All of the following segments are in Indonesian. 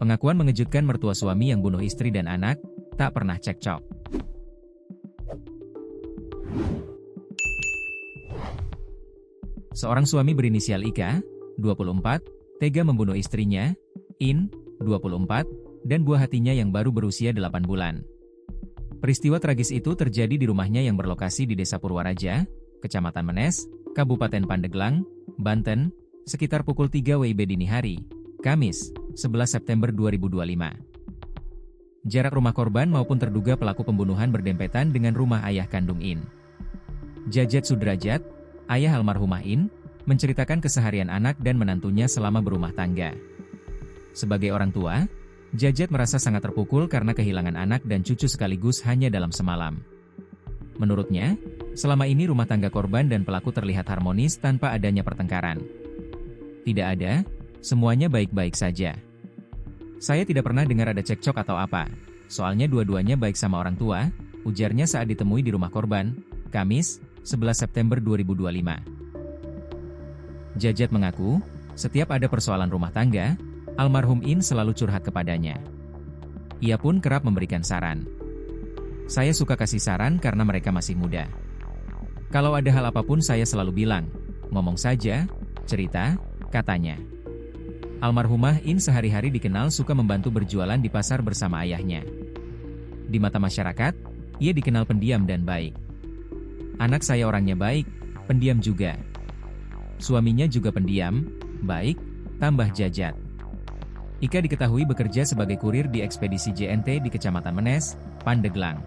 Pengakuan mengejutkan mertua suami yang bunuh istri dan anak, tak pernah cekcok. Seorang suami berinisial Ika, 24, tega membunuh istrinya, In, 24, dan buah hatinya yang baru berusia 8 bulan. Peristiwa tragis itu terjadi di rumahnya yang berlokasi di Desa Purwaraja, Kecamatan Menes, Kabupaten Pandeglang, Banten, sekitar pukul 3 WIB dini hari, Kamis, 11 September 2025. Jarak rumah korban maupun terduga pelaku pembunuhan berdempetan dengan rumah ayah kandung In. Jajat Sudrajat, ayah almarhumah In, menceritakan keseharian anak dan menantunya selama berumah tangga. Sebagai orang tua, Jajat merasa sangat terpukul karena kehilangan anak dan cucu sekaligus hanya dalam semalam. Menurutnya, selama ini rumah tangga korban dan pelaku terlihat harmonis tanpa adanya pertengkaran. Tidak ada, semuanya baik-baik saja. Saya tidak pernah dengar ada cekcok atau apa, soalnya dua-duanya baik sama orang tua, ujarnya saat ditemui di rumah korban, Kamis, 11 September 2025. Jajat mengaku, setiap ada persoalan rumah tangga, almarhum In selalu curhat kepadanya. Ia pun kerap memberikan saran. Saya suka kasih saran karena mereka masih muda. Kalau ada hal apapun saya selalu bilang, ngomong saja, cerita, katanya. Almarhumah In sehari-hari dikenal suka membantu berjualan di pasar bersama ayahnya. Di mata masyarakat, ia dikenal pendiam dan baik. Anak saya orangnya baik, pendiam juga. Suaminya juga pendiam, baik, tambah Jajat. Ika diketahui bekerja sebagai kurir di ekspedisi JNT di Kecamatan Menes, Pandeglang.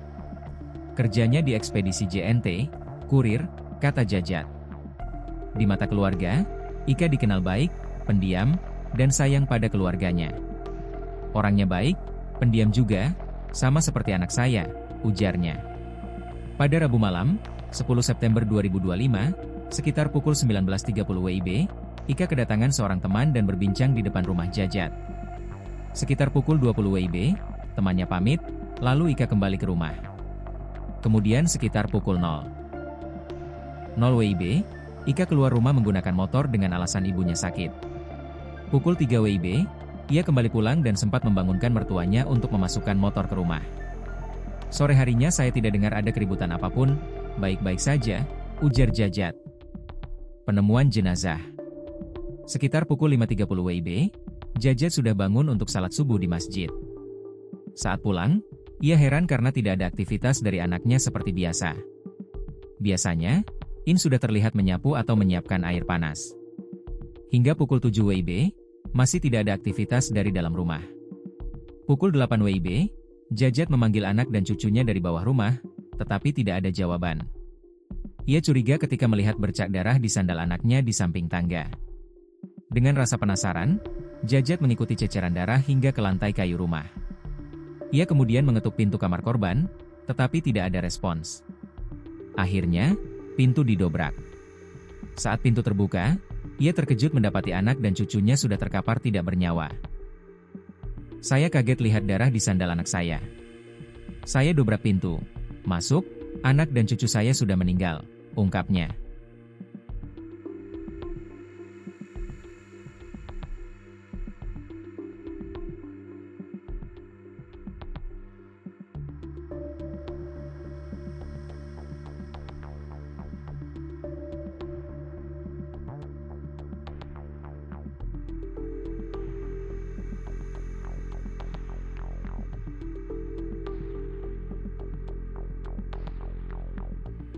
Kerjanya di ekspedisi JNT, kurir, kata Jajat. Di mata keluarga, Ika dikenal baik, pendiam, dan sayang pada keluarganya. Orangnya baik, pendiam juga, sama seperti anak saya, ujarnya. Pada Rabu malam, 10 September 2025, sekitar pukul 19.30 WIB, Ika kedatangan seorang teman dan berbincang di depan rumah Jajat. Sekitar pukul 20 WIB, temannya pamit, lalu Ika kembali ke rumah. Kemudian sekitar pukul 0 WIB, Ika keluar rumah menggunakan motor dengan alasan ibunya sakit. Pukul 3 WIB, ia kembali pulang dan sempat membangunkan mertuanya untuk memasukkan motor ke rumah. Sore harinya saya tidak dengar ada keributan apapun, baik-baik saja, ujar Jajat. Penemuan jenazah. Sekitar pukul 5.30 WIB, Jajat sudah bangun untuk salat subuh di masjid. Saat pulang, ia heran karena tidak ada aktivitas dari anaknya seperti biasa. Biasanya, In sudah terlihat menyapu atau menyiapkan air panas. Hingga pukul 7 WIB, masih tidak ada aktivitas dari dalam rumah. Pukul 8 WIB, Jajat memanggil anak dan cucunya dari bawah rumah, tetapi tidak ada jawaban. Ia curiga ketika melihat bercak darah di sandal anaknya di samping tangga. Dengan rasa penasaran, Jajat mengikuti ceceran darah hingga ke lantai kayu rumah. Ia kemudian mengetuk pintu kamar korban, tetapi tidak ada respons. Akhirnya, pintu didobrak. Saat pintu terbuka, ia terkejut mendapati anak dan cucunya sudah terkapar tidak bernyawa. Saya kaget lihat darah di sandal anak saya. Saya dobrak pintu. Masuk, anak dan cucu saya sudah meninggal, ungkapnya.